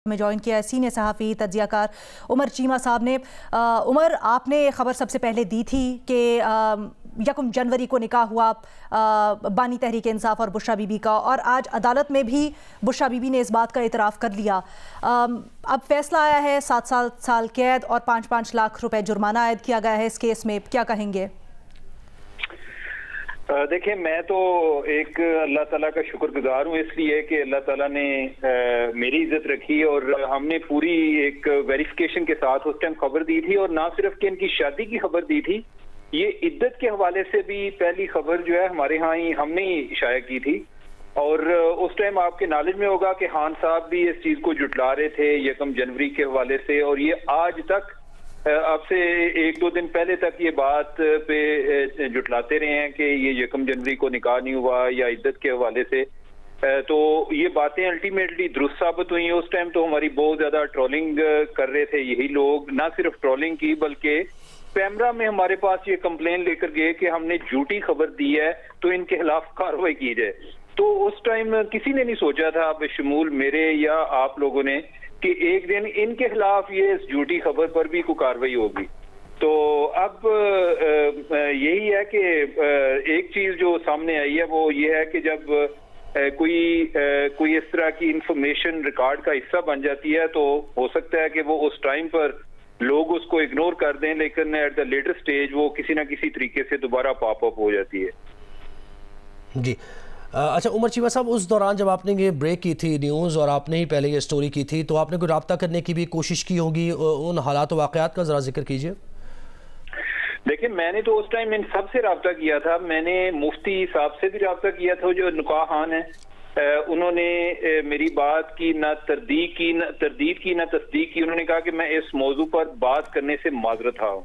में ज्वाइन किया है सीनियर सहाफ़ी तज्ज़ियाकार उमर चीमा साहब ने। उमर, आपने खबर सबसे पहले दी थी कि 1 जनवरी को निकाह हुआ बानी तहरीक इंसाफ और बुशरा बीबी का, और आज अदालत में भी बुशरा बीबी ने इस बात का इतराफ़ कर लिया। अब फैसला आया है, 7 साल कैद और 5-5 लाख रुपए जुर्माना आयद किया गया है इस केस में, क्या कहेंगे? देखिए, मैं तो एक अल्लाह ताला का शुक्रगुजार हूँ इसलिए कि अल्लाह ताला ने मेरी इज्जत रखी और हमने पूरी एक वेरिफिकेशन के साथ उस टाइम खबर दी थी। और ना सिर्फ कि इनकी शादी की खबर दी थी, ये इद्दत के हवाले से भी पहली खबर जो है हमारे यहाँ ही हमने ही शाया की थी। और उस टाइम आपके नॉलेज में होगा कि खान साहब भी इस चीज को जुटला रहे थे 1 जनवरी के हवाले से, और ये आज तक अब से 1-2 दिन पहले तक ये बात पे जुटलाते रहे हैं कि ये 1 जनवरी को निकाह नहीं हुआ या इद्दत के हवाले से। तो ये बातें अल्टीमेटली दुरुस्त साबित हुई। उस टाइम तो हमारी बहुत ज्यादा ट्रोलिंग कर रहे थे यही लोग, ना सिर्फ ट्रोलिंग की बल्कि पैमरा में हमारे पास ये कंप्लेन लेकर गए कि हमने झूठी खबर दी है तो इनके खिलाफ कार्रवाई की जाए। तो उस टाइम किसी ने नहीं सोचा था, बशमूल मेरे या आप लोगों ने, कि एक दिन इनके खिलाफ ये झूठी खबर पर भी कोई कार्रवाई होगी। तो अब यही है कि एक चीज जो सामने आई है वो ये है कि जब कोई इस तरह की इंफॉर्मेशन रिकॉर्ड का हिस्सा बन जाती है तो हो सकता है कि वो उस टाइम पर लोग उसको इग्नोर कर दें, लेकिन एट द लेटर स्टेज वो किसी ना किसी तरीके से दोबारा पॉप अप हो जाती है। जी अच्छा उमर चीमा साहब, उस दौरान जब आपने ये ब्रेक की थी न्यूज़ और आपने ही पहले ये स्टोरी की थी, तो आपने कोई रब्ता करने की भी कोशिश की होगी, उन हालात वाक़यात का ज़रा जिक्र कीजिए। देखिए, मैंने तो उस टाइम इन सब से रब्ता किया था। मैंने मुफ्ती साहब से भी रब्ता किया था जो निकाह खान है। उन्होंने मेरी बात की ना तरदीद की ना तस्दीक की। उन्होंने कहा कि मैं इस मौजू पर बात करने से माजरत हूँ।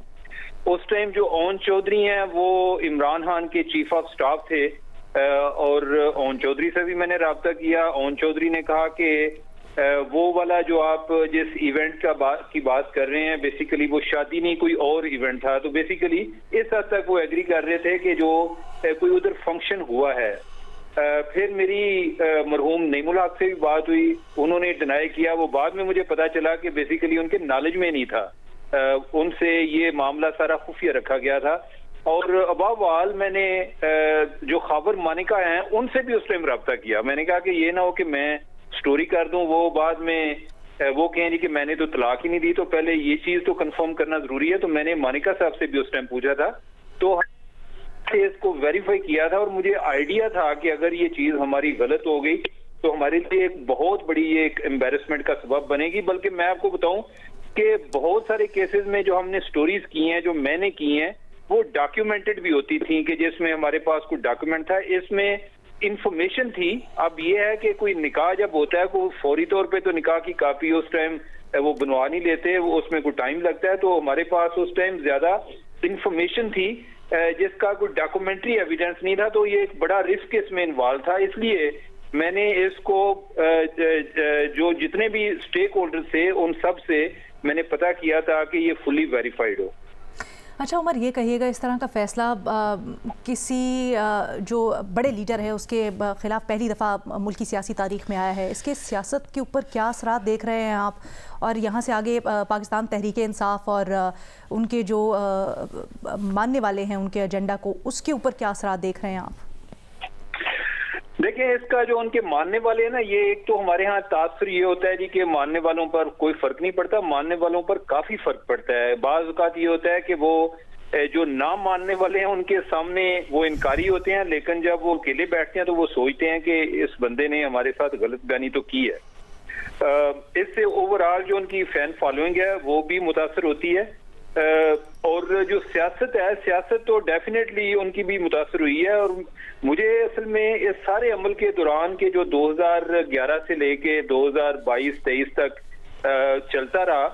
उस टाइम जो ओन चौधरी हैं वो इमरान खान के चीफ ऑफ स्टाफ थे और ओन चौधरी से भी मैंने रब्ता किया। ओन चौधरी ने कहा कि वो वाला जो आप जिस इवेंट की बात कर रहे हैं, बेसिकली वो शादी नहीं कोई और इवेंट था। तो बेसिकली इस हद तक वो एग्री कर रहे थे कि जो कोई उधर फंक्शन हुआ है। फिर मेरी मरहूम नईमुल हक से भी बात हुई, उन्होंने डिनाई किया। वो बाद में मुझे पता चला कि बेसिकली उनके नॉलेज में नहीं था, उनसे ये मामला सारा खुफिया रखा गया था। और अबाव वाल मैंने जो खबर मानिका हैं उनसे भी उस टाइम रब्ता किया। मैंने कहा कि ये ना हो कि मैं स्टोरी कर दूं, वो बाद में वो कहें जी कि मैंने तो तलाक ही नहीं दी, तो पहले ये चीज तो कंफर्म करना जरूरी है। तो मैंने मानिका साहब से भी उस टाइम पूछा था, तो इसको वेरीफाई किया था और मुझे आइडिया था कि अगर ये चीज हमारी गलत हो गई तो हमारे लिए एक बहुत बड़ी एक एम्बेरसमेंट का सबब बनेगी। बल्कि मैं आपको बताऊं कि बहुत सारे केसेस में जो हमने स्टोरीज की हैं, जो मैंने की हैं, वो डॉक्यूमेंटेड भी होती थी कि जिसमें हमारे पास कोई डॉक्यूमेंट था, इसमें इंफॉर्मेशन थी। अब ये है कि कोई निकाह जब होता है, कोई फौरी तौर पे तो निकाह की कापी उस टाइम वो बनवा नहीं लेते, वो उसमें कोई टाइम लगता है। तो हमारे पास उस टाइम ज्यादा इंफॉर्मेशन थी जिसका कोई डॉक्यूमेंट्री एविडेंस नहीं था। तो ये एक बड़ा रिस्क इसमें इन्वॉल्व था। इसलिए मैंने इसको जो जितने भी स्टेक होल्डर थे उन सब से मैंने पता किया था कि ये फुली वेरीफाइड हो। अच्छा उमर, ये कहिएगा, इस तरह का फैसला किसी जो बड़े लीडर है उसके खिलाफ पहली दफ़ा मुल्क की सियासी तारीख में आया है, इसके सियासत के ऊपर क्या असरात देख रहे हैं आप? और यहाँ से आगे पाकिस्तान तहरीक इंसाफ और उनके जो मानने वाले हैं उनके एजेंडा को, उसके ऊपर क्या असरात देख रहे हैं आप? देखिए, इसका जो उनके मानने वाले हैं ना, ये एक तो हमारे यहाँ तासुर ये होता है जी कि मानने वालों पर कोई फर्क नहीं पड़ता, मानने वालों पर काफी फर्क पड़ता है। बाज़ औक़ात ये होता है कि वो जो ना मानने वाले हैं उनके सामने वो इनकारी होते हैं, लेकिन जब वो अकेले बैठते हैं तो वो सोचते हैं कि इस बंदे ने हमारे साथ गलत बयानी तो की है। इससे ओवरऑल जो उनकी फैन फॉलोइंग है वो भी मुतासर होती है। और जो सियासत है, सियासत तो डेफिनेटली उनकी भी मुतासर हुई है। और मुझे असल में इस सारे अमल के दौरान के जो 2011 से लेके 2022-23 तक चलता रहा,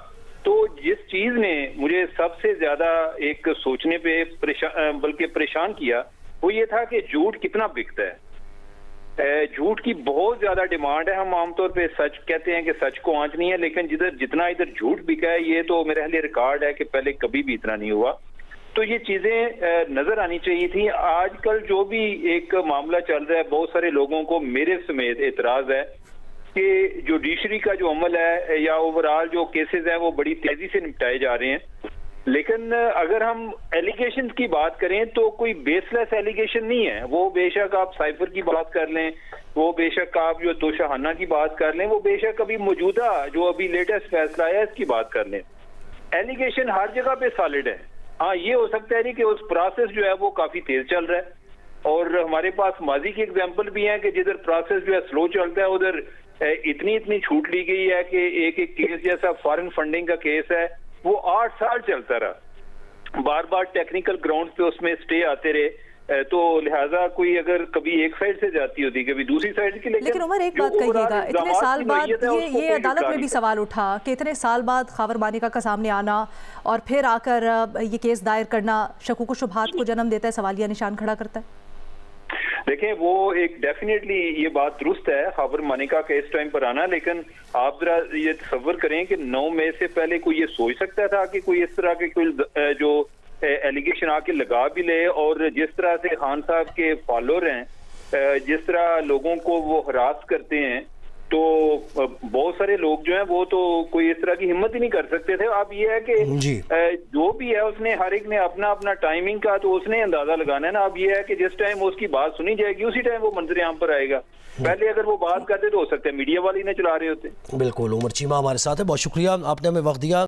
तो जिस चीज ने मुझे सबसे ज्यादा एक सोचने पे बल्कि परेशान किया वो ये था कि झूठ कितना बिकता है। झूठ की बहुत ज्यादा डिमांड है। हम आमतौर पे सच कहते हैं कि सच को आंच नहीं है, लेकिन जितना इधर झूठ बिका है ये तो मेरे लिए रिकॉर्ड है कि पहले कभी भी इतना नहीं हुआ। तो ये चीजें नजर आनी चाहिए थी। आजकल जो भी एक मामला चल रहा है, बहुत सारे लोगों को मेरे समेत एतराज है कि जुडिशरी का जो अमल है या ओवरऑल जो केसेस हैं वो बड़ी तेजी से निपटाए जा रहे हैं। लेकिन अगर हम एलिगेशन की बात करें तो कोई बेसलेस एलिगेशन नहीं है। वो बेशक आप साइफर की बात कर लें, वो बेशक आप जो तोशाहाना की बात कर लें, वो बेशक अभी मौजूदा जो अभी लेटेस्ट फैसला है इसकी बात कर लें, एलिगेशन हर जगह पे सॉलिड है। हाँ, ये हो सकता है कि उस प्रोसेस जो है वो काफी तेज चल रहा है और हमारे पास माजी की एग्जांपल भी है कि जिधर प्रोसेस जो है स्लो चलता है उधर इतनी छूट ली गई है कि एक केस जैसा फॉरेन फंडिंग का केस है वो 8 साल चलता रहा, बार बार टेक्निकल ग्राउंड पे उसमें स्टे आते रहे। तो लिहाजा कोई अगर कभी एक साइड से जाती होती कभी दूसरी साइड की। लेकिन उमर एक बात कहिएगा, इतने साल बाद ये अदालत में भी सवाल उठा कि इतने साल बाद खबर मानिका का सामने आना और फिर आकर ये केस दायर करना शकूक शुबहात को जन्म देता है, सवालिया निशान खड़ा करता है। देखें, वो एक डेफिनेटली ये बात दुरुस्त है खबर मानिका का इस टाइम पर आना, लेकिन आप जरा ये तसव्वुर करें कि 9 मई से पहले कोई ये सोच सकता था कि कोई इस तरह के कोई जो एलिगेशन आके लगा भी ले, और जिस तरह से खान साहब के फॉलोअर हैं, जिस तरह लोगों को वो हरास करते हैं, तो बहुत सारे लोग जो हैं वो तो कोई इस तरह की हिम्मत ही नहीं कर सकते थे। अब ये है कि जो भी है उसने हर एक ने अपना अपना टाइमिंग का तो उसने अंदाजा लगाना है ना। अब ये है कि जिस टाइम उसकी बात सुनी जाएगी उसी टाइम वो मंजर आम पर आएगा। पहले अगर वो बात करते तो हो सकता है मीडिया वाले ने चला रहे होते। बिल्कुल, उमर चीमा हमारे साथ है, बहुत शुक्रिया आपने हमें वक्त दिया।